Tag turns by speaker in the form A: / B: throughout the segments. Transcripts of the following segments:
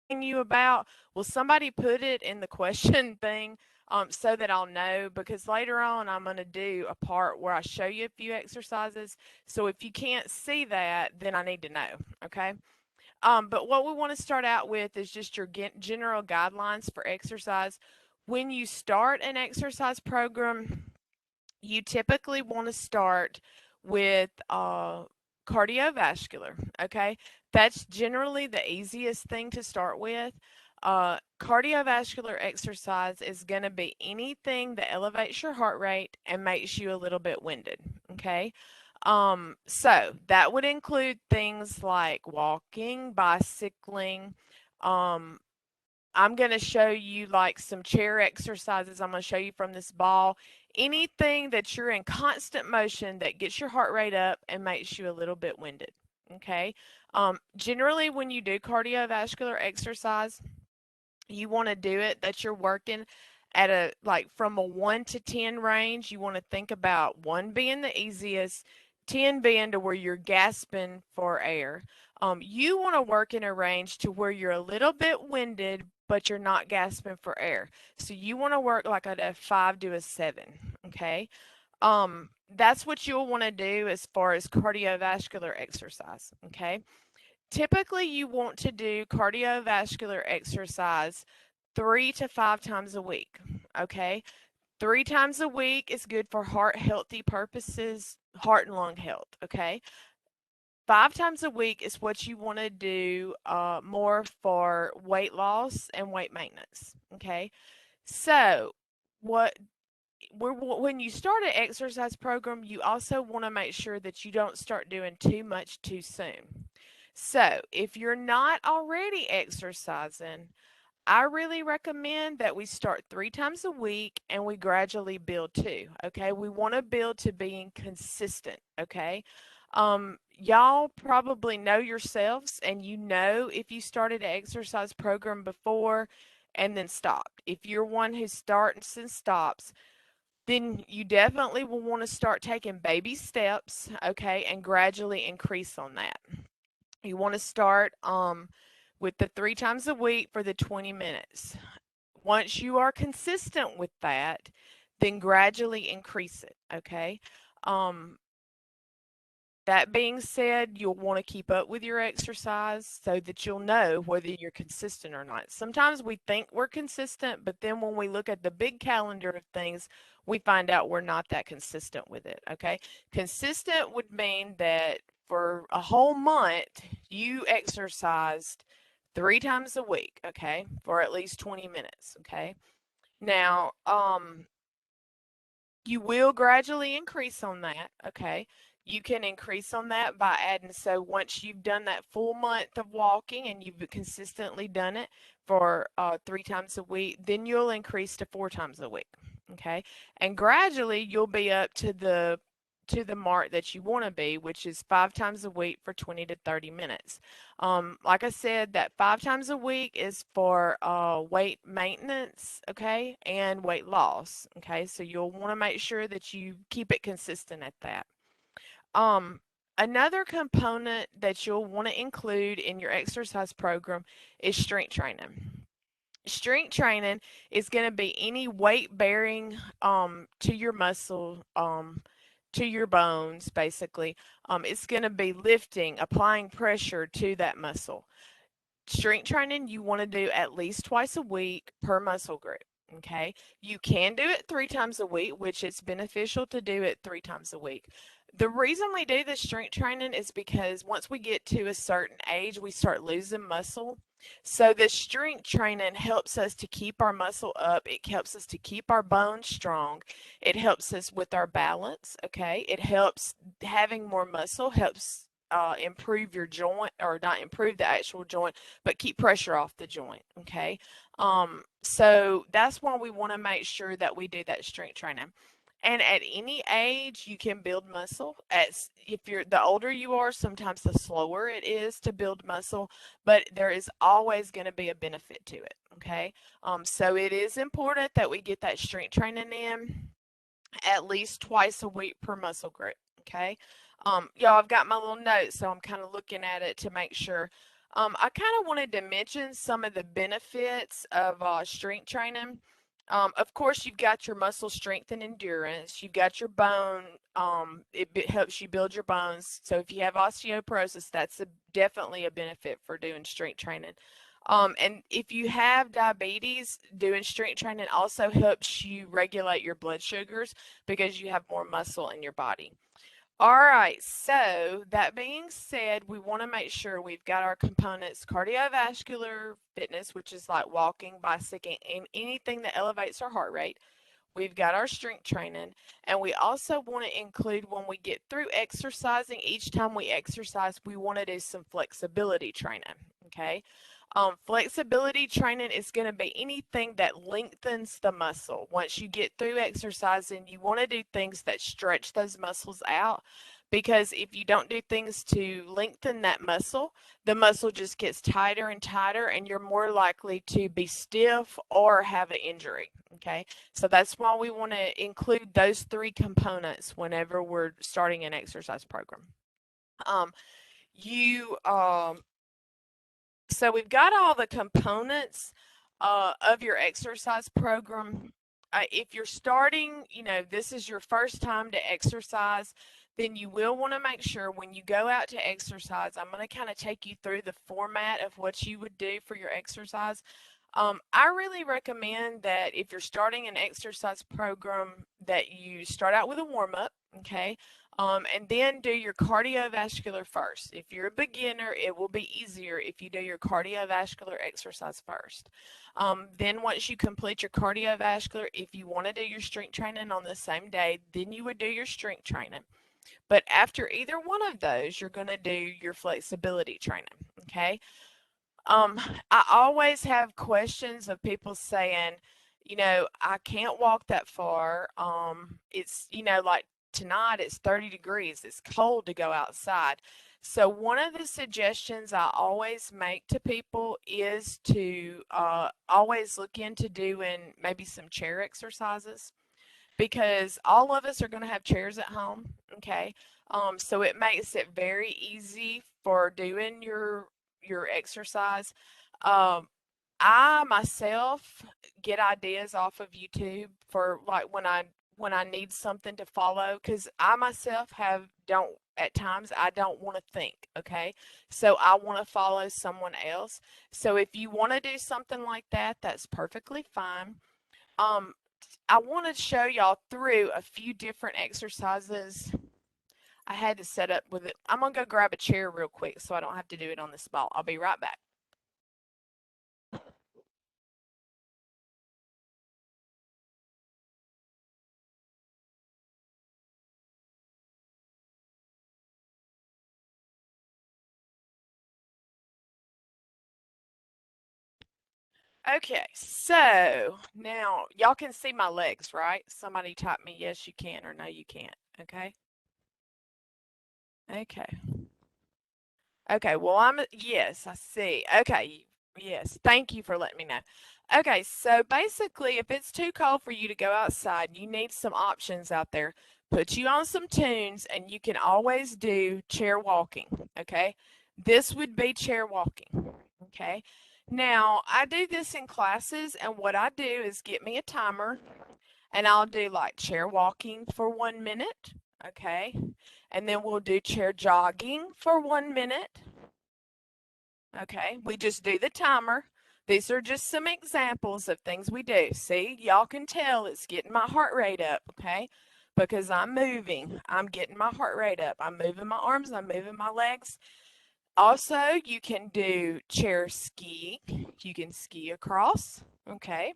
A: you about? Will somebody put it in the question thing so that I'll know? Because later on, I'm going to do a part where I show you a few exercises. So if you can't see that, then I need to know. Okay. But what we want to start out with is just your general guidelines for exercise. When you start an exercise program, you typically want to start with cardiovascular. Okay, that's generally the easiest thing to start with. Cardiovascular exercise is going to be anything that elevates your heart rate and makes you a little bit winded. Okay, so that would include things like walking, bicycling. Um, I'm going to show you like some chair exercises. I'm going to show you from this ball. Anything that you're in constant motion that gets your heart rate up and makes you a little bit winded. Okay. Generally, when you do cardiovascular exercise, you want to do it that you're working at a like from a 1 to 10 range. You want to think about 1 being the easiest, 10 being to where you're gasping for air. You want to work in a range to where you're a little bit winded, but you're not gasping for air. So you want to work like at a 5 to a 7. Okay. That's what you'll want to do as far as cardiovascular exercise. Okay. Typically, you want to do cardiovascular exercise 3 to 5 times a week. Okay. 3 times a week is good for heart healthy purposes, heart and lung health. Okay. 5 times a week is what you want to do more for weight loss and weight maintenance. Okay. So, what when you start an exercise program, you also want to make sure that you don't start doing too much too soon. So, if you're not already exercising, I really recommend that we start 3 times a week and we gradually build too. Okay. We want to build to being consistent. Okay. Y'all probably know yourselves and you know if you started an exercise program before and then stopped. If you're one who starts and stops, then you definitely will want to start taking baby steps, okay, and gradually increase on that. You want to start with the 3 times a week for the 20 minutes. Once you are consistent with that, then gradually increase it, okay? Um, that being said, you'll want to keep up with your exercise so that you'll know whether you're consistent or not. Sometimes we think we're consistent, but then when we look at the big calendar of things, we find out we're not that consistent with it. Okay. Consistent would mean that for a whole month, you exercised 3 times a week, okay, for at least 20 minutes. Okay. Now, you will gradually increase on that, okay? You can increase on that by adding, so once you've done that full month of walking and you've consistently done it for 3 times a week, then you'll increase to 4 times a week, okay? And gradually you'll be up to the mark that you want to be, which is 5 times a week for 20 to 30 minutes. Like I said, that 5 times a week is for weight maintenance, okay, and weight loss, okay. So you'll want to make sure that you keep it consistent at that. Um, Another component that you'll want to include in your exercise program is strength training. Strength training is going to be any weight bearing to your muscle, to your bones, basically. It's going to be lifting, applying pressure to that muscle. Strength training, you want to do at least twice a week per muscle group. Okay. You can do it 3 times a week, which it's beneficial to do it 3 times a week. The reason we do this strength training is because once we get to a certain age, we start losing muscle. So the strength training helps us to keep our muscle up. It helps us to keep our bones strong. It helps us with our balance. Okay. It helps having more muscle helps improve your joint, or not improve the actual joint, but keep pressure off the joint. Okay. So that's why we want to make sure that we do that strength training. And at any age, you can build muscle. As if you're the older you are, sometimes the slower it is to build muscle, but there is always going to be a benefit to it. Okay. So it is important that we get that strength training in at least twice a week per muscle group. Okay. Y'all, I've got my little notes, so I'm kind of looking at it to make sure. I kind of wanted to mention some of the benefits of strength training. Of course, you've got your muscle strength and endurance. You've got your bone. Helps you build your bones. So if you have osteoporosis, that's definitely a benefit for doing strength training. And if you have diabetes, doing strength training also helps you regulate your blood sugars because you have more muscle in your body. All right, so that being said, we want to make sure we've got our components cardiovascular fitness, which is like walking, bicycling, and anything that elevates our heart rate. We've got our strength training, and we also want to include when we get through exercising, each time we exercise, we want to do some flexibility training. Okay. Flexibility training is going to be anything that lengthens the muscle. Once you get through exercising, you want to do things that stretch those muscles out because if you don't do things to lengthen that muscle, the muscle just gets tighter and tighter, and you're more likely to be stiff or have an injury. Okay, so that's why we want to include those three components whenever we're starting an exercise program. Um, you So we've got all the components of your exercise program. If you're starting, this is your first time to exercise, then you will want to make sure when you go out to exercise, I'm going to kind of take you through the format of what you would do for your exercise. I really recommend that if you're starting an exercise program that you start out with a warm-up, okay? And then do your cardiovascular first. If you're a beginner, it will be easier if you do your cardiovascular exercise first. Then once you complete your cardiovascular, if you want to do your strength training on the same day, then you would do your strength training. But after either one of those, you're going to do your flexibility training, okay? Um, I always have questions of people saying, I can't walk that far. It's, like tonight it's 30 degrees. It's cold to go outside. So one of the suggestions I always make to people is to always look into doing maybe some chair exercises because all of us are going to have chairs at home. Okay. So it makes it very easy for doing your exercise. Um, I myself get ideas off of YouTube for like when I need something to follow because I myself have don't at times I don't want to think, okay? So I want to follow someone else. So if you want to do something like that, that's perfectly fine. Um, I want to show y'all through a few different exercises. I had to set up with it. I'm going to go grab a chair real quick so I don't have to do it on the spot. I'll be right back. Okay, so now y'all can see my legs, right? Somebody type me yes you can or no you can't. Okay. Okay. Okay, well, yes, I see. Okay, yes, thank you for letting me know. Okay, so basically, if it's too cold for you to go outside, you need some options out there. Put you on some tunes, and you can always do chair walking. Okay, this would be chair walking. Okay, now I do this in classes, and what I do is get me a timer, and I'll do like chair walking for 1 minute. Okay, and then we'll do chair jogging for 1 minute. Okay, we just do the timer. These are just some examples of things we do. See, y'all can tell it's getting my heart rate up, okay? Because I'm moving. I'm getting my heart rate up. I'm moving my arms, I'm moving my legs. Also, you can do chair ski. You can ski across, okay?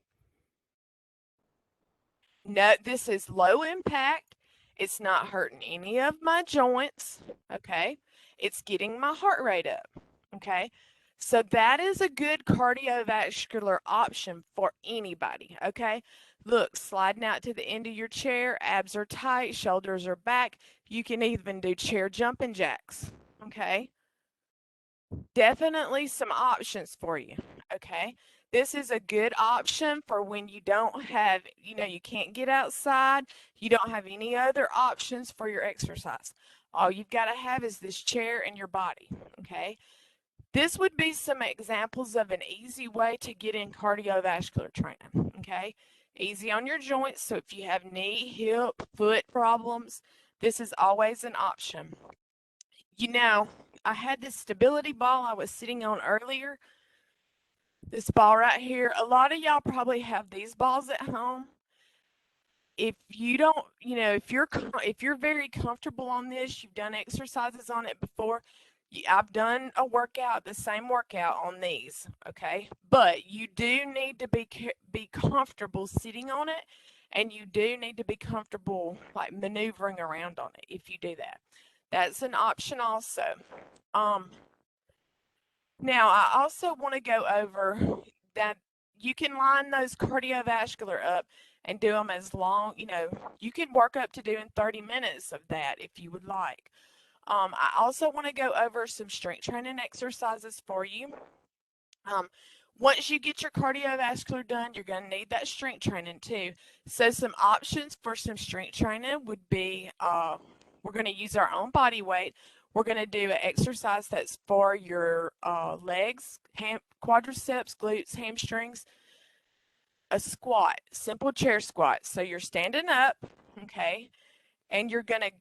A: No, this is low impact. It's not hurting any of my joints, okay? It's getting my heart rate up, okay? So that is a good cardiovascular option for anybody, okay? Look, sliding out to the end of your chair, abs are tight, shoulders are back. You can even do chair jumping jacks, okay? Definitely some options for you, okay? This is a good option for when you don't have, you can't get outside, you don't have any other options for your exercise. All you've got to have is this chair and your body, okay? This would be some examples of an easy way to get in cardiovascular training, okay? Easy on your joints, so if you have knee, hip, foot problems, this is always an option. You know, I had this stability ball I was sitting on earlier, this ball right here. A lot of y'all probably have these balls at home. If you don't, if you're very comfortable on this, you've done exercises on it before. I've done a workout, the same workout on these, okay? But you do need to be comfortable sitting on it, and you do need to be comfortable like maneuvering around on it if you do that. That's an option also. Um, Now, I also want to go over that you can line those cardiovascular up and do them as long, you can work up to doing 30 minutes of that if you would like. I also want to go over some strength training exercises for you. Um, Once you get your cardiovascular done, you're going to need that strength training too. So some options for some strength training would be we're going to use our own body weight. We're going to do an exercise that's for your legs, quadriceps, glutes, hamstrings, a squat, simple chair squat. So you're standing up, okay, and you're going to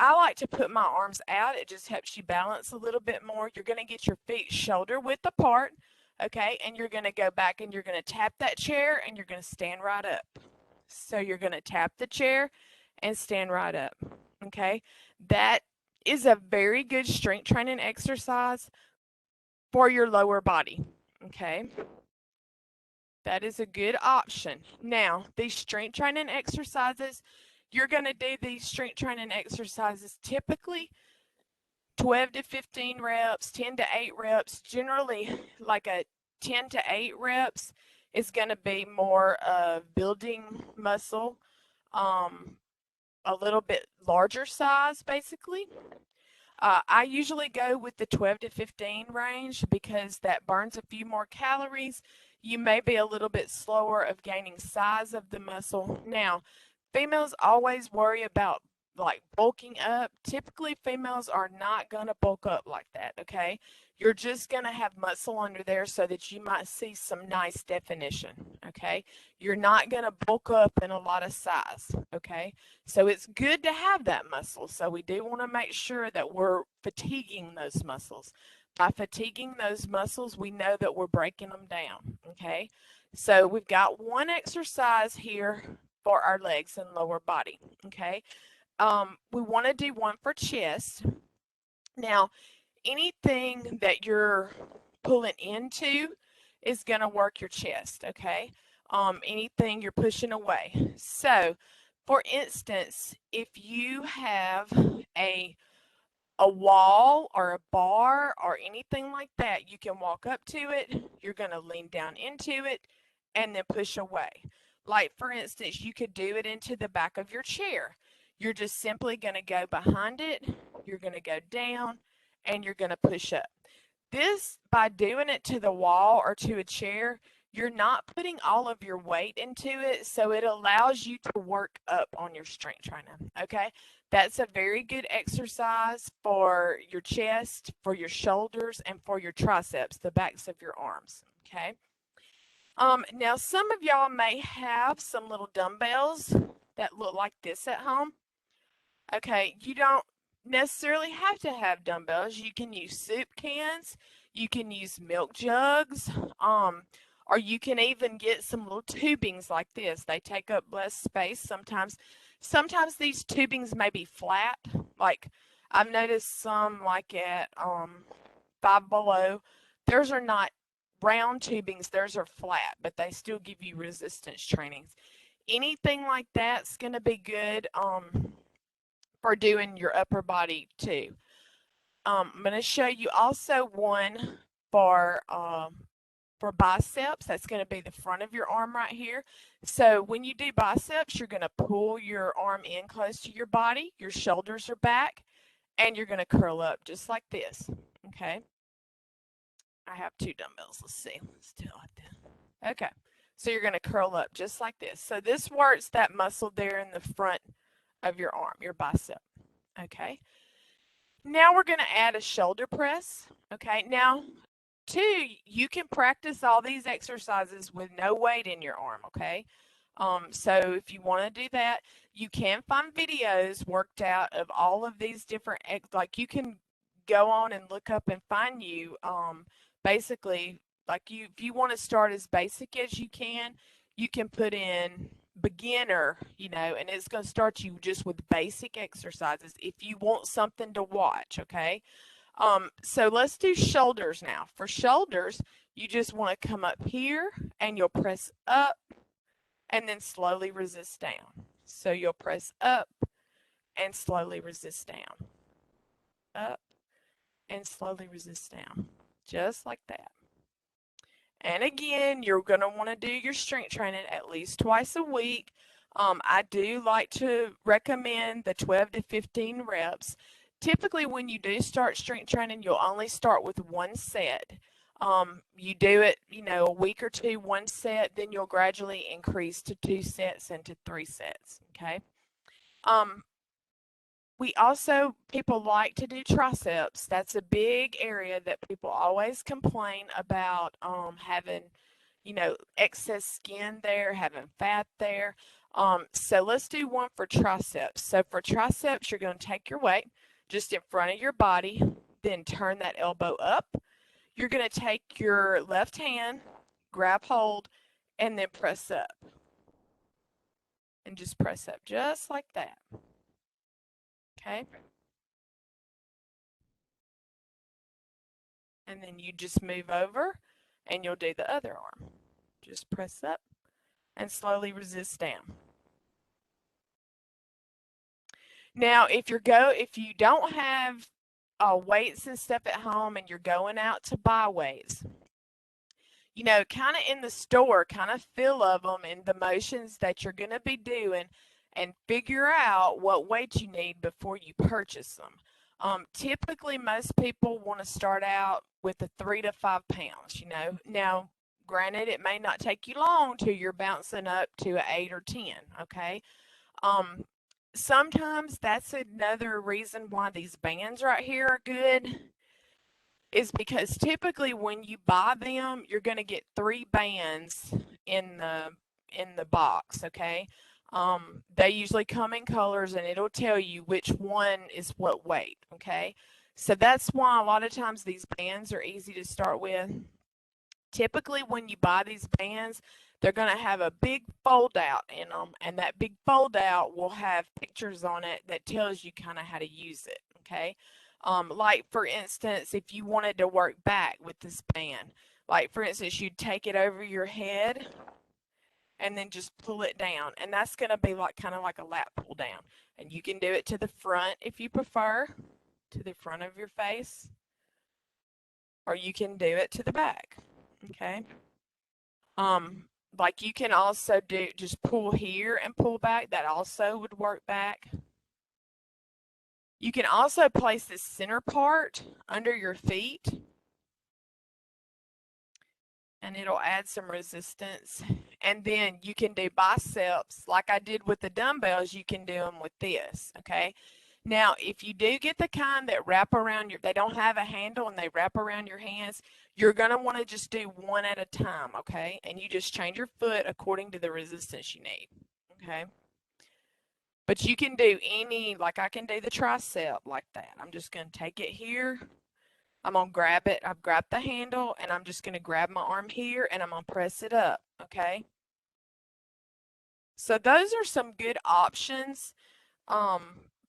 A: I like to put my arms out. It just helps you balance a little bit more. You're going to get your feet shoulder width apart, okay? And you're going to go back and you're going to tap that chair and you're going to stand right up. So you're going to tap the chair and stand right up, okay? That is a very good strength training exercise for your lower body, okay? That is a good option. Now, these strength training exercises, you're going to do these strength training exercises typically 12 to 15 reps, 10 to 8 reps. Generally, like a 10 to 8 reps is going to be more of building muscle, um, a little bit larger size, basically. I usually go with the 12 to 15 range because that burns a few more calories. You may be a little bit slower of gaining size of the muscle. Now, females always worry about like bulking up. Typically, females are not going to bulk up like that, okay? You're just going to have muscle under there so that you might see some nice definition, okay? You're not going to bulk up in a lot of size, okay? So it's good to have that muscle. So we do want to make sure that we're fatiguing those muscles. By fatiguing those muscles, we know that we're breaking them down, okay? So we've got one exercise here for our legs and lower body, okay? We want to do one for chest. Now, anything that you're pulling into is going to work your chest, okay? Anything you're pushing away. So, for instance, if you have a a wall or a bar or anything like that, you can walk up to it, you're going to lean down into it, and then push away. Like, for instance, you could do it into the back of your chair. You're just simply going to go behind it, you're going to go down, and you're going to push up. This, by doing it to the wall or to a chair, you're not putting all of your weight into it, so it allows you to work up on your strength training, okay? That's a very good exercise for your chest, for your shoulders, and for your triceps, the backs of your arms, okay? Now, some of y'all may have some little dumbbells that look like this at home. Okay, you don't necessarily have to have dumbbells. You can use soup cans, you can use milk jugs, or you can even get some little tubings like this. They take up less space sometimes. Sometimes these tubings may be flat. Like I've noticed some like at Five Below, theirs are not round tubings, theirs are flat, but they still give you resistance trainings. Anything like that's gonna be good. For doing your upper body too. I'm going to show you also one for biceps. That's going to be the front of your arm right here. So when you do biceps, you're going to pull your arm in close to your body. Your shoulders are back, and you're going to curl up just like this. Okay. I have two dumbbells. Let's see. Let's do it like that. Okay. So you're going to curl up just like this. So this works that muscle there in the front of your arm, your bicep. Okay. Now we're going to add a shoulder press. Okay. Now two, you can practice all these exercises with no weight in your arm, okay? So if you want to do that, you can find videos worked out of all of these different, like you can go on and look up and find you, basically, like if you want to start as basic as you can put in beginner, and it's going to start you just with basic exercises if you want something to watch, okay? So let's do shoulders now. For shoulders, you just want to come up here and you'll press up and then slowly resist down. So you'll press up and slowly resist down. Up and slowly resist down. Just like that. And again, you're going to want to do your strength training at least twice a week. I do like to recommend the 12 to 15 reps. Typically, when you do start strength training, you'll only start with one set. You do it, a week or two, one set, then you'll gradually increase to 2 sets and to 3 sets, okay? People like to do triceps. That's a big area that people always complain about, having, excess skin there, having fat there. So let's do one for triceps. So for triceps, you're going to take your weight just in front of your body, then turn that elbow up. You're going to take your left hand, grab hold, and then press up. And just press up just like that. Okay? And then you just move over and you'll do the other arm. Just press up and slowly resist down. Now, if you don't have weights and stuff at home and you're going out to buy weights, kind of in the store, kind of feel of them and the motions that you're going to be doing and figure out what weight you need before you purchase them. Typically, most people want to start out with a 3 to 5 pounds, Now, granted, it may not take you long till you're bouncing up to an 8 or 10, okay? Sometimes that's another reason why these bands right here are good, is because typically when you buy them, you're going to get 3 bands in the box, okay? They usually come in colors and it'll tell you which one is what weight, okay? So that's why a lot of times these bands are easy to start with. Typically when you buy these bands, they're going to have a big fold out in them, and that big fold out will have pictures on it that tells you kind of how to use it, okay? Like for instance, if you wanted to work back with this band, like for instance, you'd take it over your head and then just pull it down, and that's going to be like kind of like a lat pull down. And you can do it to the front if you prefer, to the front of your face, or you can do it to the back, okay? Like you can also just pull here and pull back. That also would work back. You can also place this center part under your feet, and it'll add some resistance. And then you can do biceps like I did with the dumbbells. You can do them with this, okay? Now, if you do get the kind that wrap around they don't have a handle and they wrap around your hands, you're going to want to just do one at a time, okay? And you just change your foot according to the resistance you need, okay? But you can do like I can do the tricep like that. I'm just going to take it here. I'm going to grab it. I've grabbed the handle, and I'm just going to grab my arm here, and I'm going to press it up, okay? So those are some good options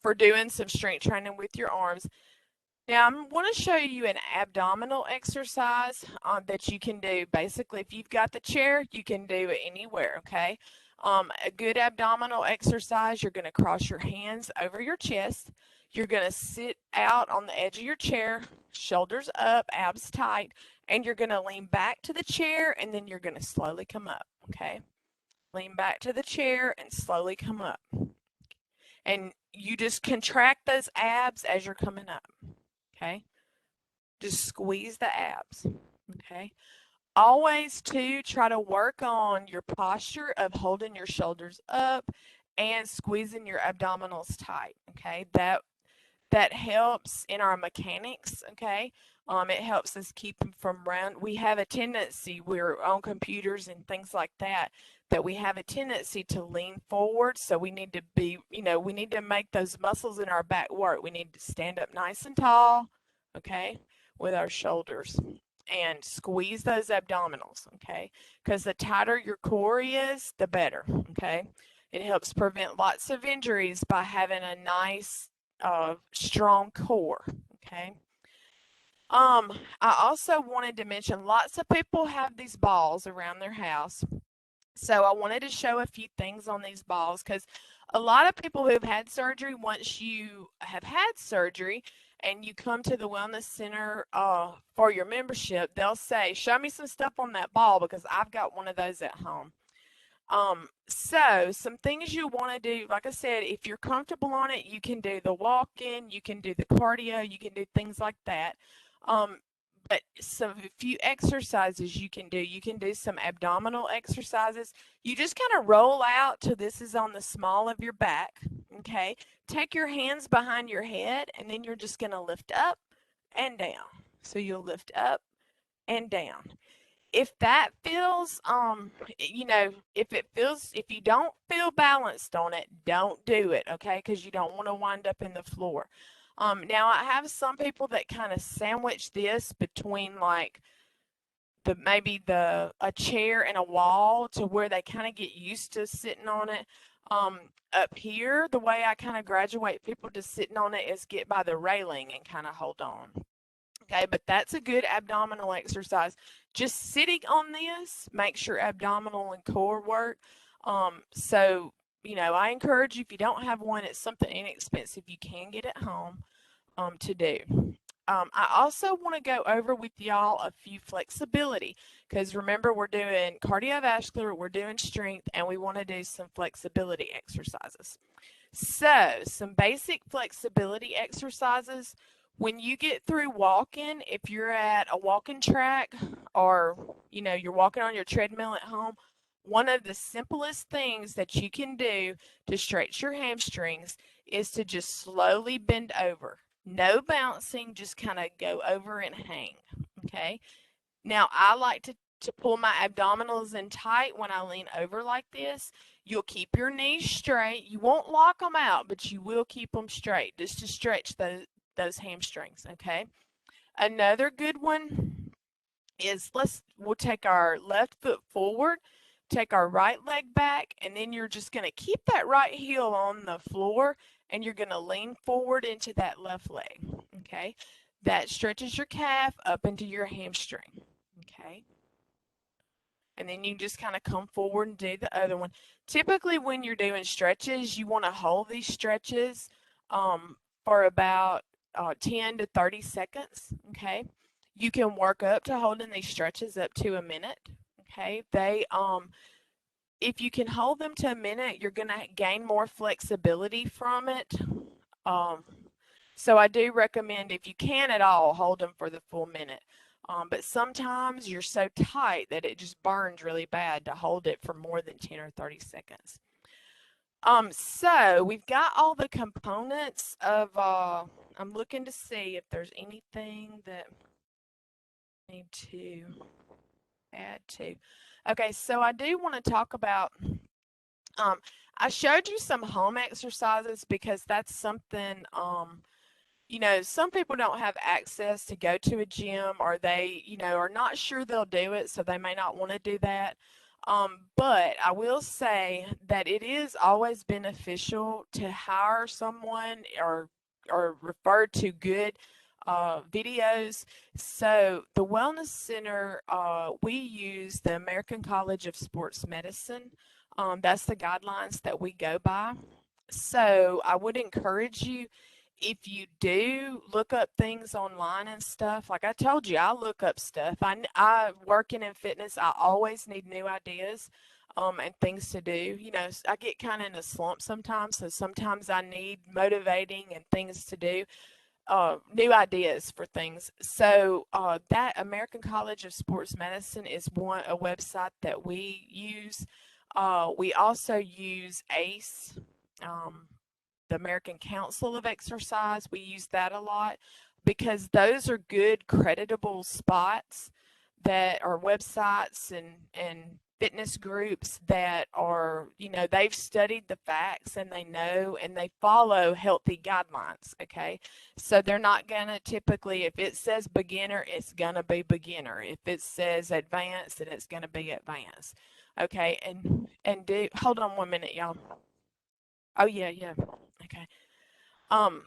A: for doing some strength training with your arms. Now, I want to show you an abdominal exercise that you can do. Basically, if you've got the chair, you can do it anywhere, okay? A good abdominal exercise, you're going to cross your hands over your chest. You're going to sit out on the edge of your chair, shoulders up, abs tight, and you're going to lean back to the chair, and then you're going to slowly come up, okay? Lean back to the chair and slowly come up. And you just contract those abs as you're coming up, okay? Just squeeze the abs, okay? Always, too, try to work on your posture of holding your shoulders up and squeezing your abdominals tight, okay? that helps in our mechanics, okay? It helps us keep them from round. We have a tendency, we're on computers and things like that, that we have a tendency to lean forward. So we need to be, we need to make those muscles in our back work. We need to stand up nice and tall, okay, with our shoulders and squeeze those abdominals, okay? Because the tighter your core is, the better, okay? It helps prevent lots of injuries by having a nice, strong core, okay? I also wanted to mention lots of people have these balls around their house. So I wanted to show a few things on these balls because a lot of people who've had surgery, once you have had surgery and you come to the wellness center for your membership, they'll say, show me some stuff on that ball because I've got one of those at home. So some things you want to do, like I said, if you're comfortable on it, you can do the walking, you can do the cardio, you can do things like that. Um, but some a few exercises you can do. You can do some abdominal exercises. You just kind of roll out till this is on the small of your back. Okay. Take your hands behind your head, and then you're just going to lift up and down. So you'll lift up and down. If that feels if you don't feel balanced on it, don't do it, okay? Because you don't want to wind up in the floor. Now I have some people that kind of sandwich this between like maybe a chair and a wall to where they kind of get used to sitting on it. Up here, the way I kind of graduate people to sitting on it is get by the railing and kind of hold on. Okay, but that's a good abdominal exercise. Just sitting on this makes your abdominal and core work. I encourage you, if you don't have one, it's something inexpensive you can get at home to do. I also want to go over with y'all a few flexibility because remember, we're doing cardiovascular, we're doing strength, and we want to do some flexibility exercises. So, some basic flexibility exercises. When you get through walking, if you're at a walking track or you're walking on your treadmill at home, one of the simplest things that you can do to stretch your hamstrings is to just slowly bend over. No bouncing, just kind of go over and hang. Okay. Now, I like to pull my abdominals in tight when I lean over like this. You'll keep your knees straight. You won't lock them out, but you will keep them straight just to stretch those hamstrings, okay? Another good one is we'll take our left foot forward, take our right leg back, and then you're just going to keep that right heel on the floor and you're going to lean forward into that left leg, okay? That stretches your calf up into your hamstring. Okay. And then you just kind of come forward and do the other one. Typically, when you're doing stretches, you want to hold these stretches for about 10 to 30 seconds. Okay. You can work up to holding these stretches up to a minute. Okay. If you can hold them to a minute, you're going to gain more flexibility from it. So I do recommend, if you can at all, hold them for the full minute. But sometimes you're so tight that it just burns really bad to hold it for more than 10 or 30 seconds. So we've got all the components of, I'm looking to see if there's anything that I need to add to. Okay, so I do want to talk about, I showed you some home exercises because that's something, some people don't have access to go to a gym or they, are not sure they'll do it, so they may not want to do that. But I will say that it is always beneficial to hire someone or refer to good videos. So the Wellness Center, we use the American College of Sports Medicine. That's the guidelines that we go by. So I would encourage you, if you do look up things online and stuff, like I told you, I look up stuff. I working in fitness, I always need new ideas and things to do. I get kind of in a slump sometimes, so sometimes I need motivating and things to do, new ideas for things. So that American College of Sports Medicine is a website that we use. We also use ACE. the American Council of Exercise. We use that a lot because those are good, creditable spots that are websites and fitness groups that are, they've studied the facts and they know and they follow healthy guidelines. Okay. So they're not going to typically, if it says beginner, it's going to be beginner. If it says advanced, then it's going to be advanced. Okay. Hold on 1 minute, y'all. Oh, yeah, yeah. Okay. Um,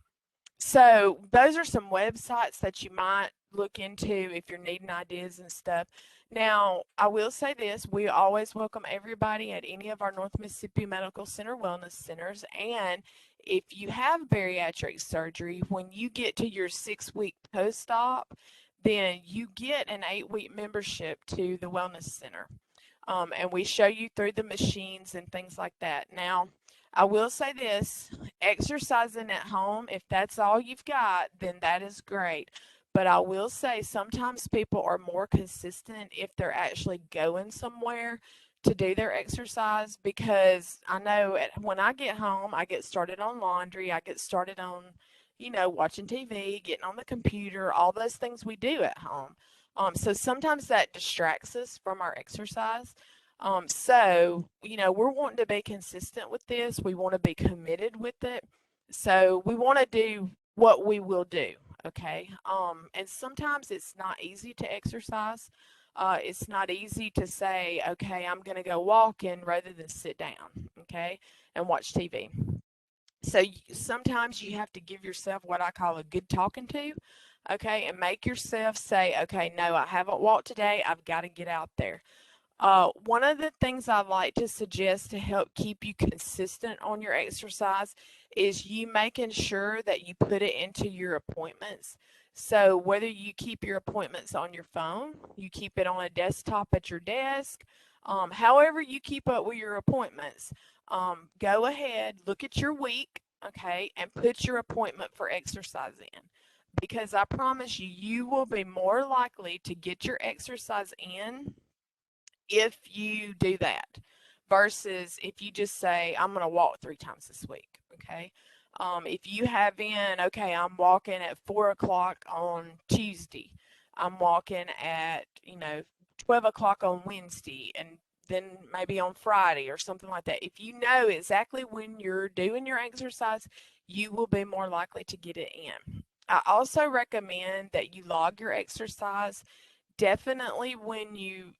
A: so those are some websites that you might look into if you're needing ideas and stuff. Now, I will say this, we always welcome everybody at any of our North Mississippi Medical Center wellness centers. And if you have bariatric surgery, when you get to your 6-week post-op, then you get an 8-week membership to the wellness center. And we show you through the machines and things like that. Now, I will say this, exercising at home, if that's all you've got, then that is great. But I will say sometimes people are more consistent if they're actually going somewhere to do their exercise, because I know when I get home, I get started on laundry, I get started on, watching TV, getting on the computer, all those things we do at home. So sometimes that distracts us from our exercise. We're wanting to be consistent with this. We want to be committed with it. So we want to do what we will do. Okay. And sometimes it's not easy to exercise. It's not easy to say, okay, I'm going to go walking rather than sit down. Okay. And watch TV. So sometimes you have to give yourself what I call a good talking to. Okay. And make yourself say, okay, no, I haven't walked today. I've got to get out there. One of the things I like to suggest to help keep you consistent on your exercise is you making sure that you put it into your appointments. So whether you keep your appointments on your phone, you keep it on a desktop at your desk, however you keep up with your appointments, go ahead, look at your week, okay, and put your appointment for exercise in. Because I promise you, you will be more likely to get your exercise in if you do that versus if you just say, I'm going to walk 3 times this week. Okay. If you have in, okay, I'm walking at 4 o'clock on Tuesday, I'm walking at, 12 o'clock on Wednesday, and then maybe on Friday or something like that. If you know exactly when you're doing your exercise, you will be more likely to get it in. I also recommend that you log your exercise definitely when you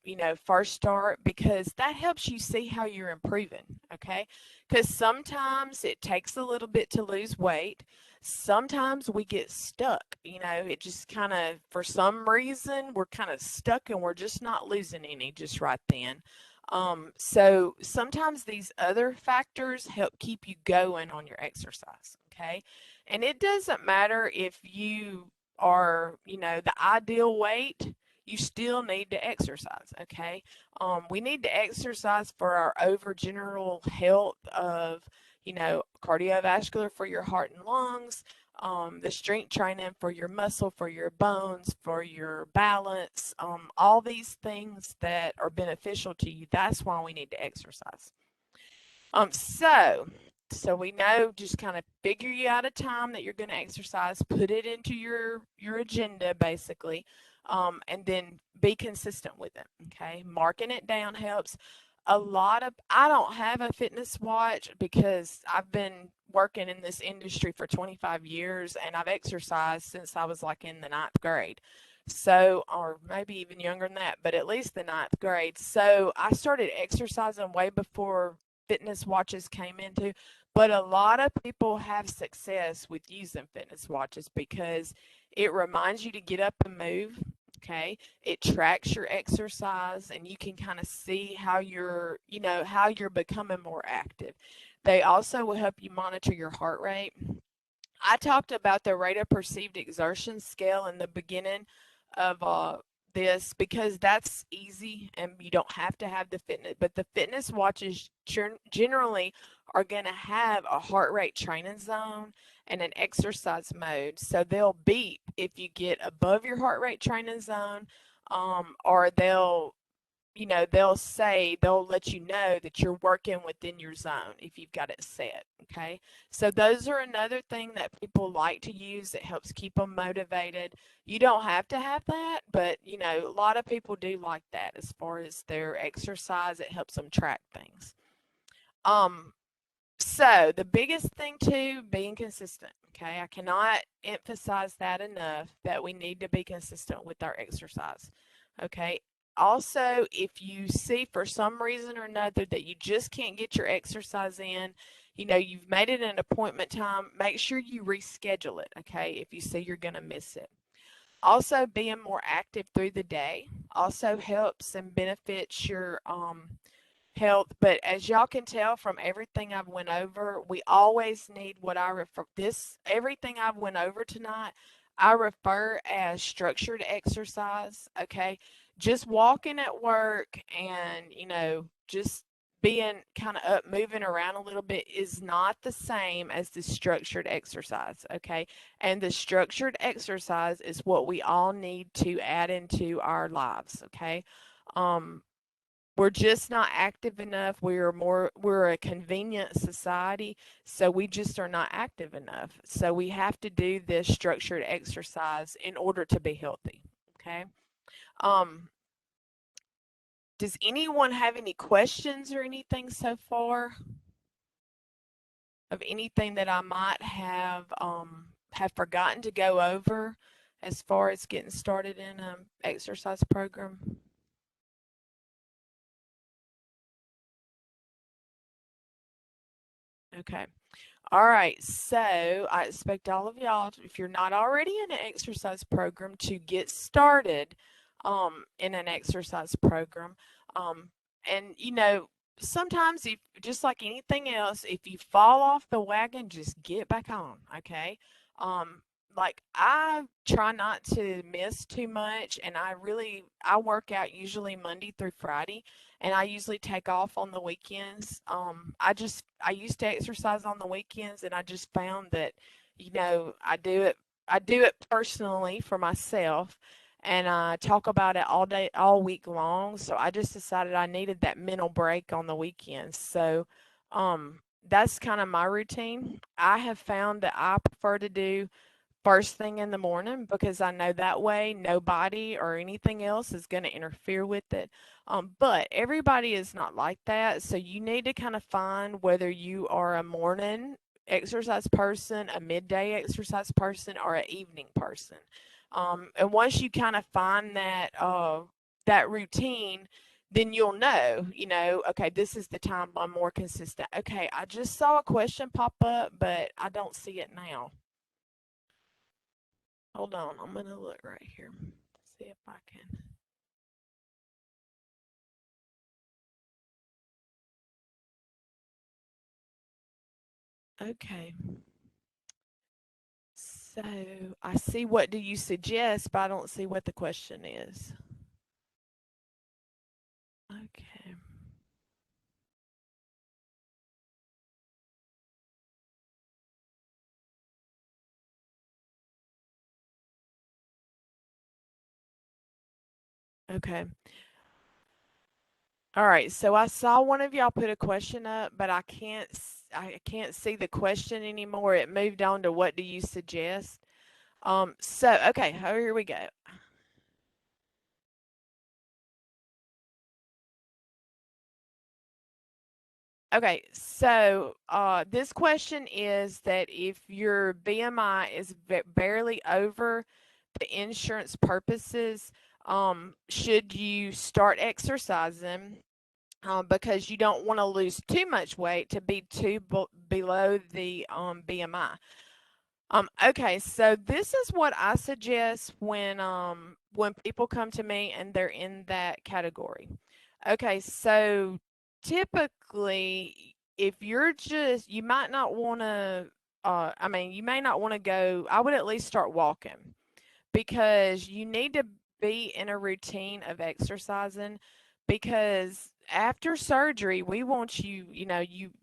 A: first start, because that helps you see how you're improving. Okay, because sometimes it takes a little bit to lose weight. Sometimes we get stuck, it just kind of, for some reason, we're kind of stuck and we're just not losing any just right then. So sometimes these other factors help keep you going on your exercise. Okay, and it doesn't matter if you are, the ideal weight, you still need to exercise. Okay. We need to exercise for our over general health of, cardiovascular for your heart and lungs, the strength training for your muscle, for your bones, for your balance, all these things that are beneficial to you. That's why we need to exercise. Um, so, so we know, just kind of figure you out a time that you're going to exercise, put it into your agenda basically, and then be consistent with it. Okay, marking it down helps. I don't have a fitness watch because I've been working in this industry for 25 years and I've exercised since I was like in the ninth grade. So, or maybe even younger than that, but at least the ninth grade. So I started exercising way before fitness watches came into, but a lot of people have success with using fitness watches because it reminds you to get up and move. Okay, it tracks your exercise and you can kind of see how you're becoming more active. They also will help you monitor your heart rate. I talked about the rate of perceived exertion scale in the beginning of this because that's easy and you don't have to have the fitness, but the fitness watches generally are going to have a heart rate training zone and an exercise mode. So they'll beep if you get above your heart rate training zone, or they'll they'll let you know that you're working within your zone if you've got it set. Okay. So those are another thing that people like to use that helps keep them motivated. You don't have to have that, but a lot of people do like that as far as their exercise. It helps them track things. Um, so the biggest thing too, being consistent. Okay. I cannot emphasize that enough that we need to be consistent with our exercise. Okay. Also, if you see for some reason or another that you just can't get your exercise in, you've made it an appointment time, make sure you reschedule it. Okay. If you see you're going to miss it. Also, being more active through the day also helps and benefits your health. But as y'all can tell from everything I've went over, we always need what I refer this everything I've went over tonight, I refer as structured exercise. Okay. Just walking at work and, just being kind of up, moving around a little bit is not the same as the structured exercise. Okay. And the structured exercise is what we all need to add into our lives. Okay. Um, we're just not active enough. We're a convenient society, so we just are not active enough. So we have to do this structured exercise in order to be healthy. Okay. Um, does anyone have any questions or anything so far of anything that I might have forgotten to go over as far as getting started in an exercise program? Okay. All right, so I expect all of y'all, if you're not already in an exercise program, to get started in an exercise program. Um, and sometimes if just like anything else, if you fall off the wagon, just get back on. Okay. Um, like I try not to miss too much, and I work out usually Monday through Friday, and I usually take off on the weekends. I used to exercise on the weekends, and I just found that, I do it personally for myself, and I talk about it all day, all week long. So I just decided I needed that mental break on the weekends. So, that's kind of my routine. I have found that I prefer to do first thing in the morning because I know that way nobody or anything else is going to interfere with it. But everybody is not like that. So you need to kind of find whether you are a morning exercise person, a midday exercise person, or an evening person. And once you kind of find that routine, then you'll know, okay, this is the time I'm more consistent. Okay, I just saw a question pop up, but I don't see it now. Hold on, I'm gonna look right here. See if I can. Okay. So I see what do you suggest, but I don't see what the question is. Okay. Okay. All right. So I saw one of y'all put a question up, but I can't see the question anymore. It moved on to what do you suggest? So okay, here we go. Okay, so this question is that if your BMI is barely over the insurance purposes, should you start exercising because you don't want to lose too much weight to be below the BMI? Okay, so this is what I suggest when people come to me and they're in that category. Okay, so typically if you're just you might not want to you may not want to go. I would at least start walking because you need to be in a routine of exercising because after surgery we want you,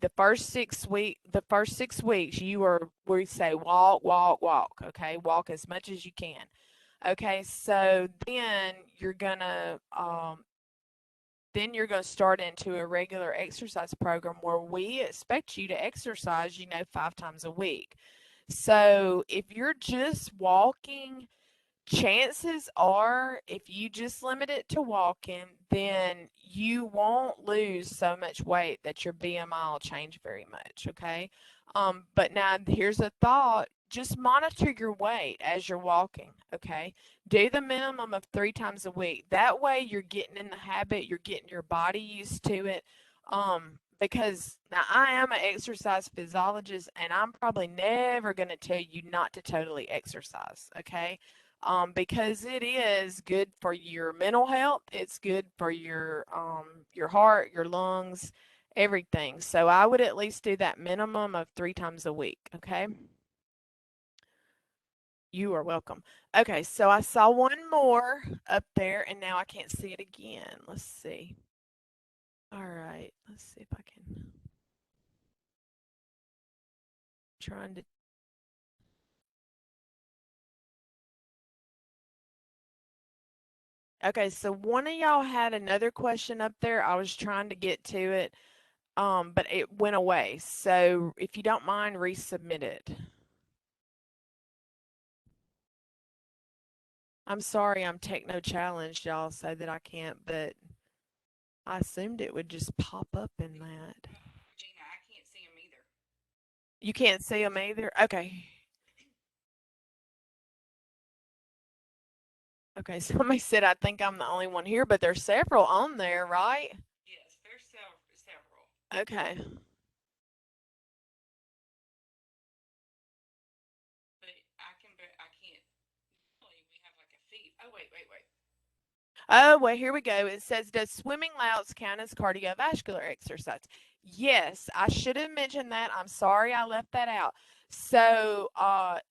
A: the first 6 weeks you are we say walk, walk, walk. Okay, walk as much as you can. Okay, so then you're gonna then you're going to start into a regular exercise program where we expect you to exercise, 5 times a week. So if you're just walking, chances are, if you just limit it to walking, then you won't lose so much weight that your BMI will change very much, okay? But now here's a thought. Just monitor your weight as you're walking, okay? Do the minimum of 3 times a week. That way you're getting in the habit, you're getting your body used to it. Because now I am an exercise physiologist and I'm probably never going to tell you not to totally exercise, okay? Because it is good for your mental health. It's good for your heart, your lungs, everything. So I would at least do that minimum of 3 times a week. Okay. You are welcome. Okay, so I saw one more up there, and now I can't see it again. Let's see. All right, let's see if I can. Trying to. Okay, so one of y'all had another question up there. I was trying to get to it, but it went away. So if you don't mind, resubmit it. I'm sorry I'm techno challenged, y'all, so that I can't, but I assumed it would just pop up in that.
B: Gina, I can't see them either.
A: You can't see them either? Okay. Okay, somebody said I think I'm the only one here, but there's several on there, right?
B: Yes, there's several.
A: Okay.
B: But I can't. Really, we have like a feed. Oh, wait.
A: Oh, well, here we go. It says, does swimming laps count as cardiovascular exercise? Yes, I should have mentioned that. I'm sorry I left that out. So,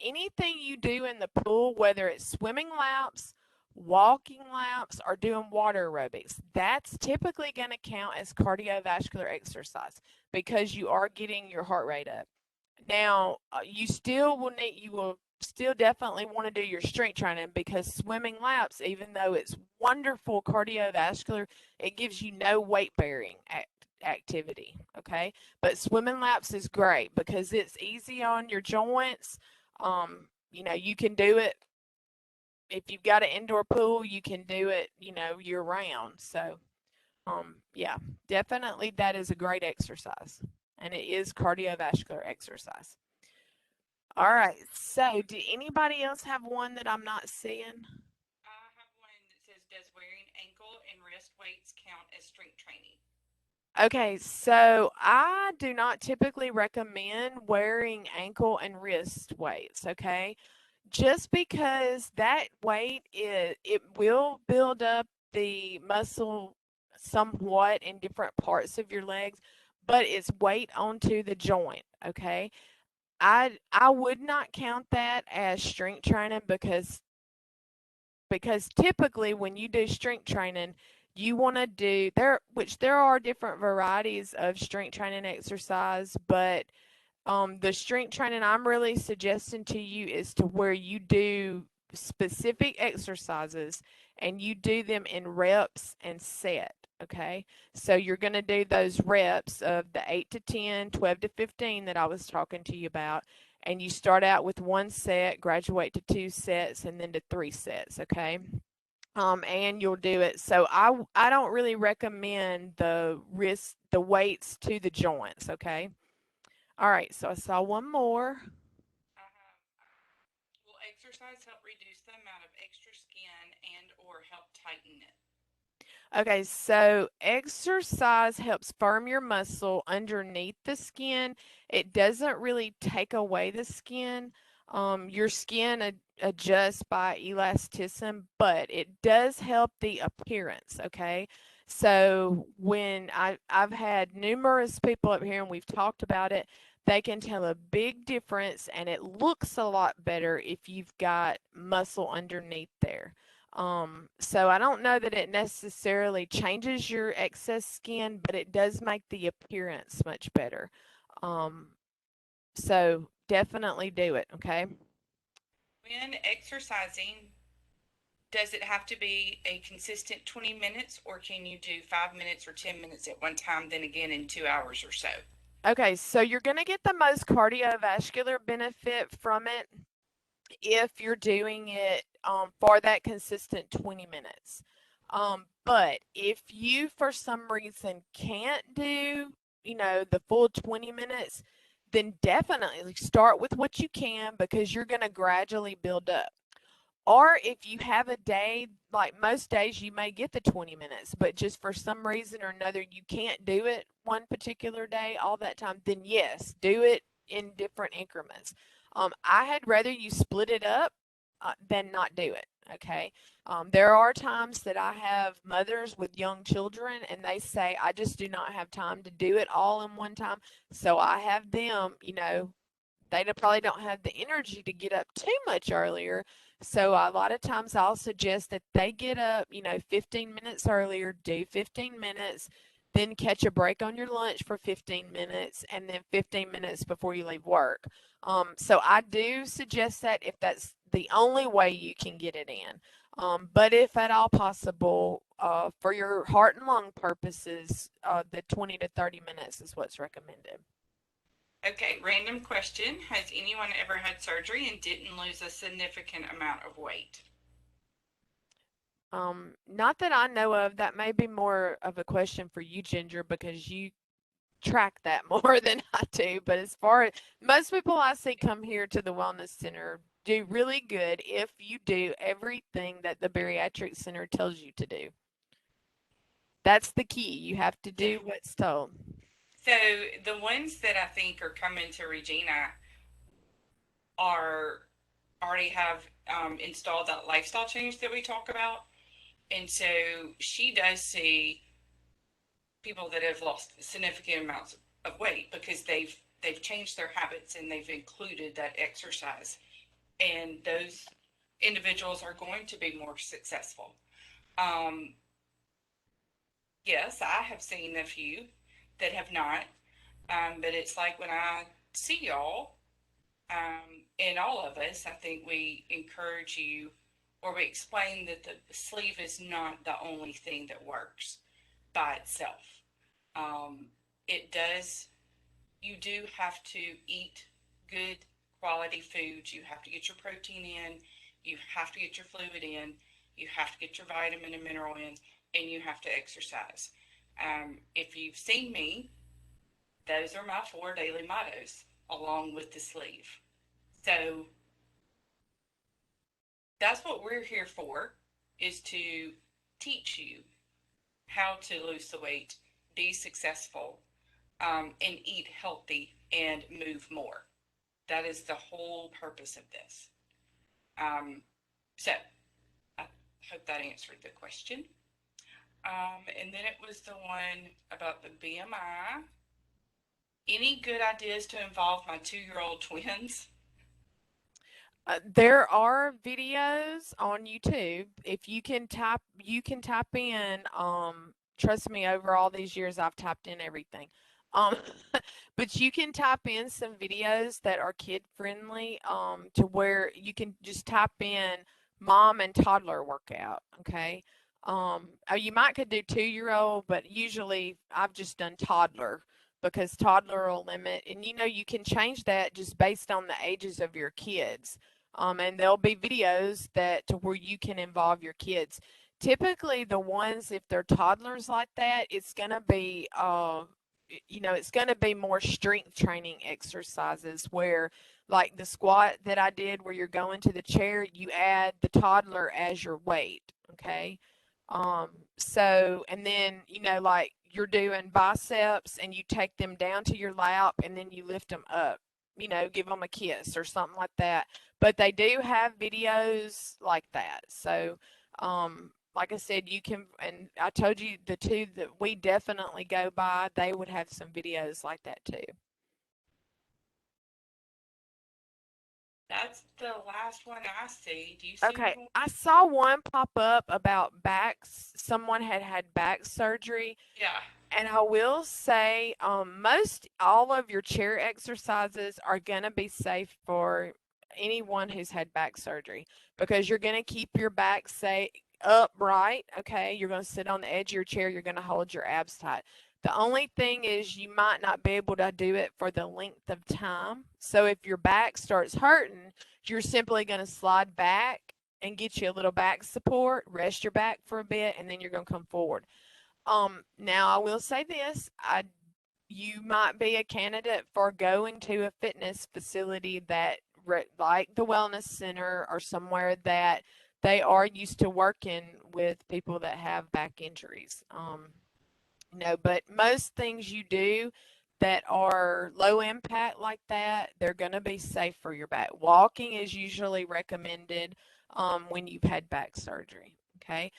A: anything you do in the pool, whether it's swimming laps, walking laps, or doing water aerobics, that's typically going to count as cardiovascular exercise because you are getting your heart rate up. Now, you will still definitely want to do your strength training because swimming laps, even though it's wonderful cardiovascular, it gives you no weight bearing activity. Okay. But swimming laps is great because it's easy on your joints. You can do it if you've got an indoor pool, you can do it, year round. So, yeah, definitely that is a great exercise and it is cardiovascular exercise. All right. So, do anybody else have one that I'm not seeing?
B: I have one that says, does wearing ankle and wrist weights count as strength training?
A: Okay, so I do not typically recommend wearing ankle and wrist weights, okay? Just because that weight it will build up the muscle somewhat in different parts of your legs, but it's weight onto the joint, okay? I would not count that as strength training because typically when you do strength training, you want to do there are different varieties of strength training exercise, but the strength training I'm really suggesting to you is to where you do specific exercises and you do them in reps and set. Okay. So you're going to do those reps of the 8 to 10, 12 to 15 that I was talking to you about. And you start out with one set, graduate to 2 sets, and then to 3 sets. Okay. And you'll do it. So I don't really recommend the weights to the joints. Okay. All right, so I saw one more.
B: I have, will exercise help reduce the amount of extra skin and or help tighten it?
A: Okay, so exercise helps firm your muscle underneath the skin. It doesn't really take away the skin. Your skin adjusts by elasticity, but it does help the appearance. Okay, so when I've had numerous people up here and we've talked about it, they can tell a big difference, and it looks a lot better if you've got muscle underneath there. So I don't know that it necessarily changes your excess skin, but it does make the appearance much better. Um, so definitely do it, okay?
B: When exercising, Does it have to be a consistent 20 minutes, or can you do 5 minutes or 10 minutes at one time, then again in 2 hours or so?
A: Okay, so you're going to get the most cardiovascular benefit from it if you're doing it for that consistent 20 minutes. But if you, for some reason, can't do, the full 20 minutes, then definitely start with what you can because you're going to gradually build up. Or if you have a day, like most days, you may get the 20 minutes, but just for some reason or another, you can't do it one particular day all that time, then yes, do it in different increments. I had rather you split it up than not do it. Okay. There are times that I have mothers with young children and they say, I just do not have time to do it all in one time. So I have them, they probably don't have the energy to get up too much earlier. So a lot of times I'll suggest that they get up, 15 minutes earlier, do 15 minutes, then catch a break on your lunch for 15 minutes, and then 15 minutes before you leave work. So I do suggest that if that's the only way you can get it in. But if at all possible, for your heart and lung purposes, the 20 to 30 minutes is what's recommended.
B: Okay, random question. Has anyone ever had surgery and didn't lose a significant amount of weight?
A: Not that I know of. That may be more of a question for you, Ginger, because you track that more than I do. But as far as most people I see come here to the Wellness Center do really good if you do everything that the Bariatric Center tells you to do. That's the key. You have to
B: So,
A: do what's told.
B: so the ones that I think are coming to Regina are already have installed that lifestyle change that we talk about. And so she does see people that have lost significant amounts of weight because they've changed their habits and they've included that exercise. And those individuals are going to be more successful. Um, yes, I have seen a few that have not, but it's like when I see y'all, and all of us, I think we encourage you or we explain that the sleeve is not the only thing that works by itself. Um, it does, you do have to eat good quality foods. You have to get your protein in, you have to get your fluid in, you have to get your vitamin and mineral in, and you have to exercise. If you've seen me, those are my four daily mottos along with the sleeve. So that's what we're here for, is to teach you how to lose the weight, be successful, and eat healthy and move more. That is the whole purpose of this. Um, so I hope that answered the question. And then it was the one about the BMI. Any good ideas to involve my 2-year-old twins?
A: There are videos on YouTube. If you can type in, trust me, over all these years, I've typed in everything. Um, but you can type in some videos that are kid friendly, to where you can just type in mom and toddler workout. Okay. You might could do 2-year-old, but usually I've just done toddler because toddler will limit, and you can change that just based on the ages of your kids. And there'll be videos that to where you can involve your kids. Typically, the ones if they're toddlers like that, it's gonna be it's gonna be more strength training exercises where, like the squat that I did, where you're going to the chair, you add the toddler as your weight. Okay. So, and then, like you're doing biceps and you take them down to your lap and then you lift them up, give them a kiss or something like that. But they do have videos like that. So, like I said, you can, and I told you the two that we definitely go by, they would have some videos like that too.
B: That's the last one I see. Do you see
A: Okay,
B: any more?
A: I saw one pop up about backs. Someone had had back surgery.
B: Yeah.
A: And I will say, most all of your chair exercises are going to be safe for anyone who's had back surgery, because you're going to keep your back say upright. Okay, you're going to sit on the edge of your chair. You're going to hold your abs tight. The only thing is you might not be able to do it for the length of time. So if your back starts hurting, you're simply going to slide back and get you a little back support, rest your back for a bit, and then you're going to come forward. Now I will say this, you might be a candidate for going to a fitness facility that like the wellness center or somewhere that they are used to working with people that have back injuries. No, but most things you do that are low impact like that, they're going to be safe for your back. Walking is usually recommended when you've had back surgery. Okay.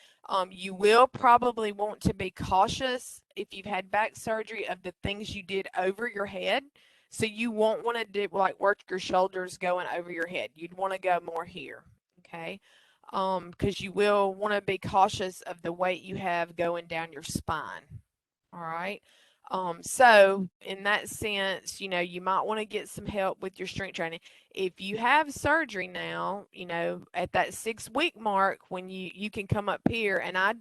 A: You will probably want to be cautious if you've had back surgery of the things you did over your head. So you won't want to do like work your shoulders going over your head. You'd want to go more here. Okay. Because you will want to be cautious of the weight you have going down your spine. All right. So in that sense, you might want to get some help with your strength training. If you have surgery now, at that 6 week mark when you can come up here and I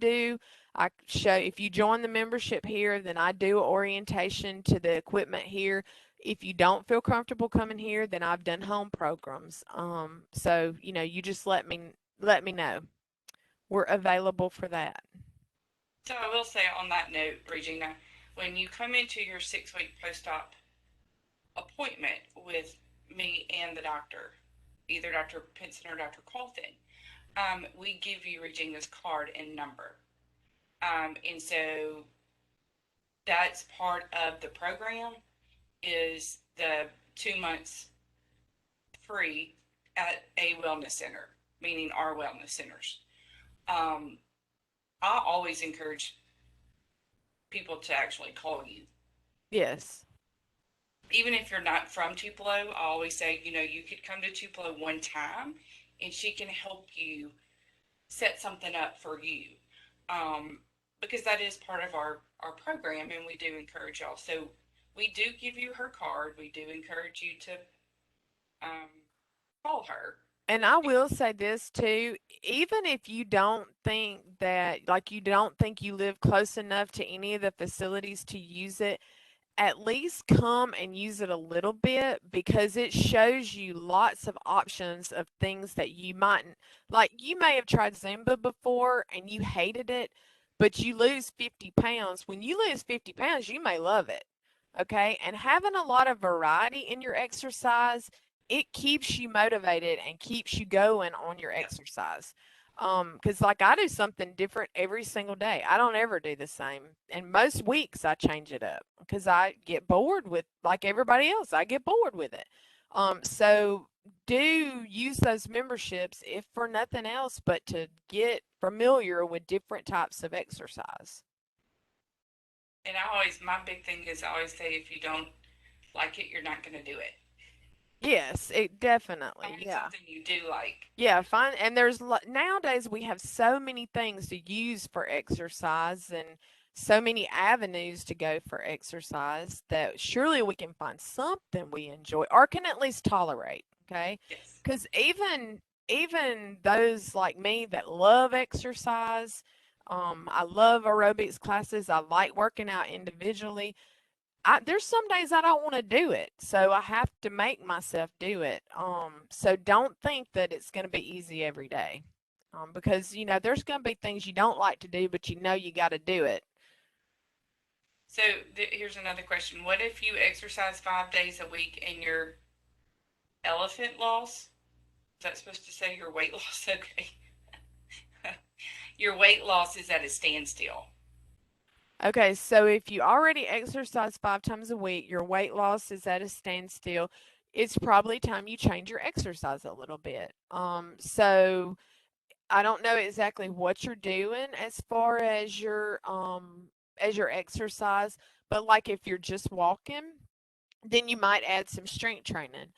A: show if you join the membership here, then I do orientation to the equipment here. If you don't feel comfortable coming here, then I've done home programs. So you just let me know. We're available for that.
B: So I will say on that note, Regina, when you come into your 6 week post-op appointment with me and the doctor, either Dr. Pinson or Dr. Colton, we give you Regina's card and number. And so that's part of the program is the 2 months free at a wellness center, meaning our wellness centers. Um, I always encourage people to actually call you.
A: Yes.
B: Even if you're not from Tupelo, I always say, you could come to Tupelo one time and she can help you set something up for you. Because that is part of our program and we do encourage y'all. So we do give you her card. We do encourage you to um, call her.
A: And I will say this too, even if you don't think that, like, you don't think you live close enough to any of the facilities to use it, at least come and use it a little bit because it shows you lots of options of things that you mightn't like. You may have tried Zumba before and you hated it, but you lose 50 pounds. When you lose 50 pounds, you may love it. Okay. And having a lot of variety in your exercise, it keeps you motivated and keeps you going on your
B: Yep.
A: exercise. Because like I do something different every single day. I don't ever do the same. And most weeks I change it up because I get bored with like everybody else. I get bored with it. So do use those memberships if for nothing else but to get familiar with different types of exercise.
B: And my big thing is I always say if you don't like it, you're not going to do it.
A: Yes, it definitely.
B: Find
A: Yeah.
B: something you do like.
A: Yeah, fine. And nowadays we have so many things to use for exercise and so many avenues to go for exercise that surely we can find something we enjoy or can at least tolerate. Okay.
B: Yes.
A: Because even those like me that love exercise, I love aerobics classes. I like working out individually. There's some days I don't want to do it, so I have to make myself do it. So don't think that it's going to be easy every day, because there's going to be things you don't like to do, but you got to do it.
B: So here's another question. What if you exercise 5 days a week and your elephant loss? Is that supposed to say your weight loss? Okay. Your weight loss is at a standstill.
A: Okay, so if you already exercise 5 times a week, your weight loss is at a standstill. It's probably time you change your exercise a little bit. So I don't know exactly what you're doing as your exercise, but like if you're just walking, then you might add some strength training.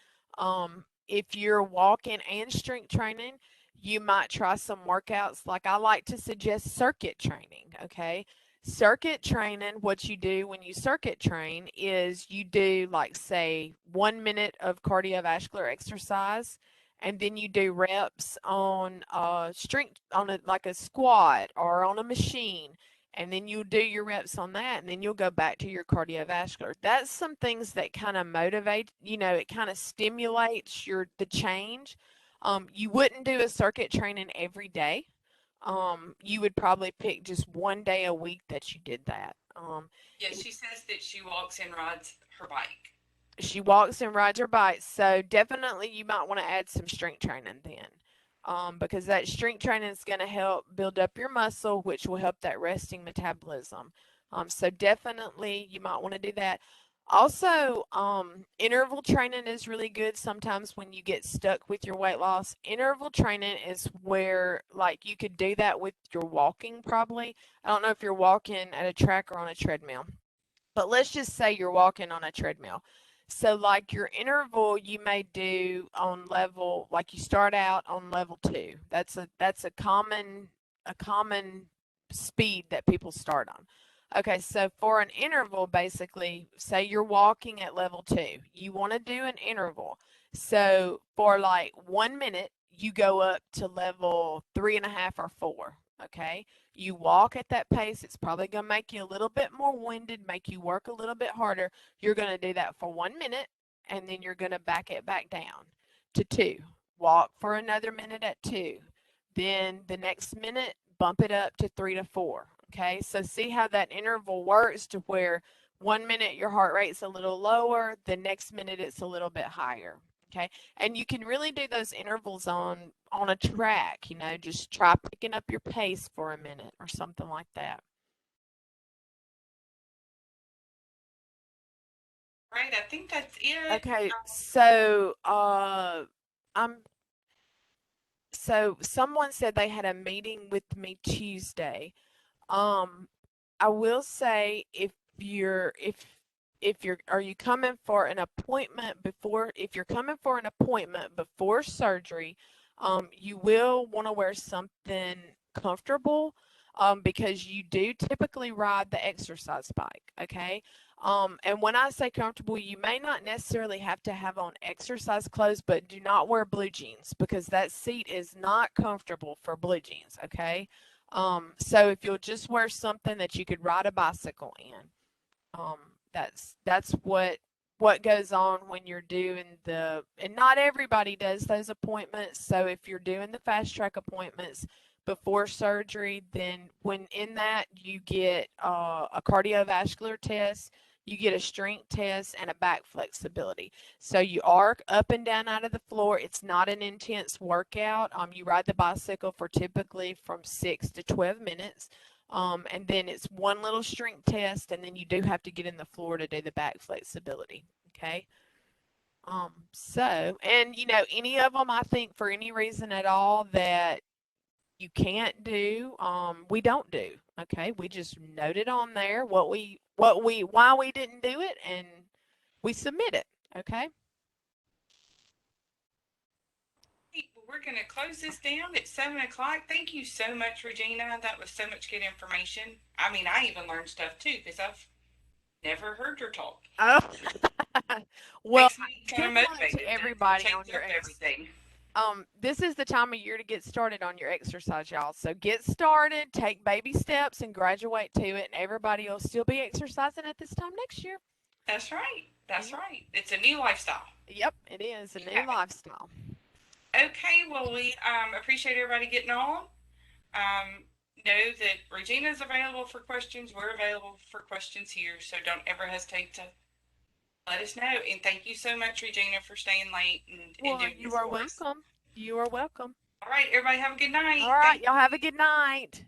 A: If you're walking and strength training, you might try some workouts. Like I like to suggest circuit training. Okay. Circuit training, what you do when you circuit train is you do, like, say, 1 minute of cardiovascular exercise, and then you do reps on strength on a like a squat or on a machine, and then you'll do your reps on that, and then you'll go back to your cardiovascular. That's some things that kind of motivate, it kind of stimulates the change. You wouldn't do a circuit training every day. You would probably pick just one day a week that you did that.
B: Yeah, she says that she walks and rides her bike.
A: She walks and rides her bike, so definitely you might want to add some strength training then. Because that strength training is going to help build up your muscle, which will help that resting metabolism. So definitely you might want to do that. Also, interval training is really good sometimes when you get stuck with your weight loss. Interval training is where, like, you could do that with your walking probably. I don't know if you're walking at a track or on a treadmill. But let's just say you're walking on a treadmill. So, like your interval, you may do on level, like you start out on level 2. That's a common speed that people start on. Okay, so for an interval, basically, say you're walking at level 2, you want to do an interval. So for like 1 minute, you go up to level 3.5 or 4. Okay, you walk at that pace, it's probably going to make you a little bit more winded, make you work a little bit harder. You're going to do that for 1 minute, and then you're going to back it back down to 2. Walk for another minute at 2. Then the next minute, bump it up to 3 to 4. Okay, so see how that interval works to where 1 minute your heart rate's a little lower, the next minute it's a little bit higher. Okay, and you can really do those intervals on a track. Just try picking up your pace for a minute or something like that.
B: Right, I think that's it.
A: Okay, I'm so someone said they had a meeting with me Tuesday. Um, I will say if you're are you coming for an appointment before if you're coming for an appointment before surgery, you will want to wear something comfortable, because you do typically ride the exercise bike, okay? And when I say comfortable, you may not necessarily have to have on exercise clothes, but do not wear blue jeans because that seat is not comfortable for blue jeans, okay? So if you'll just wear something that you could ride a bicycle in, um, that's what goes on when you're doing and not everybody does those appointments. So if you're doing the fast track appointments before surgery, then when in that you get a cardiovascular test, you get a strength test and a back flexibility. So you arc up and down out of the floor. It's not an intense workout. You ride the bicycle for typically from 6 to 12 minutes. And then it's one little strength test, and then you do have to get in the floor to do the back flexibility. Okay. And any of them, I think, for any reason at all that you can't do, we don't do. Okay. We just note it on there why we didn't do it, and we submit it. Okay.
B: Well, we're going to close this down at 7 o'clock. Thank you so much, Regina. That was so much good information. I mean, I even learned stuff too because I've never heard her talk.
A: Oh, well,
B: Makes me kind
A: good
B: of
A: luck to
B: motivated to
A: everybody on
B: change
A: your
B: up everything.
A: this is the time of year to get started on your exercise, y'all. So get started, take baby steps, and graduate to it, and everybody will still be exercising at this time next year.
B: That's right. That's
A: Yep,
B: right. It's a new lifestyle.
A: yep, it is a
B: You
A: new
B: have it.
A: lifestyle.
B: Okay, well, we appreciate everybody getting on. Um, know that Regina's available for questions. We're available for questions here, so don't ever hesitate to let us know. And thank you so much, Regina, for staying late and
A: Well,
B: doing
A: you
B: this
A: are
B: for us.
A: welcome. You are welcome.
B: All right, everybody, have a good night.
A: All right,
B: Thank
A: y'all have a
B: you.
A: good night.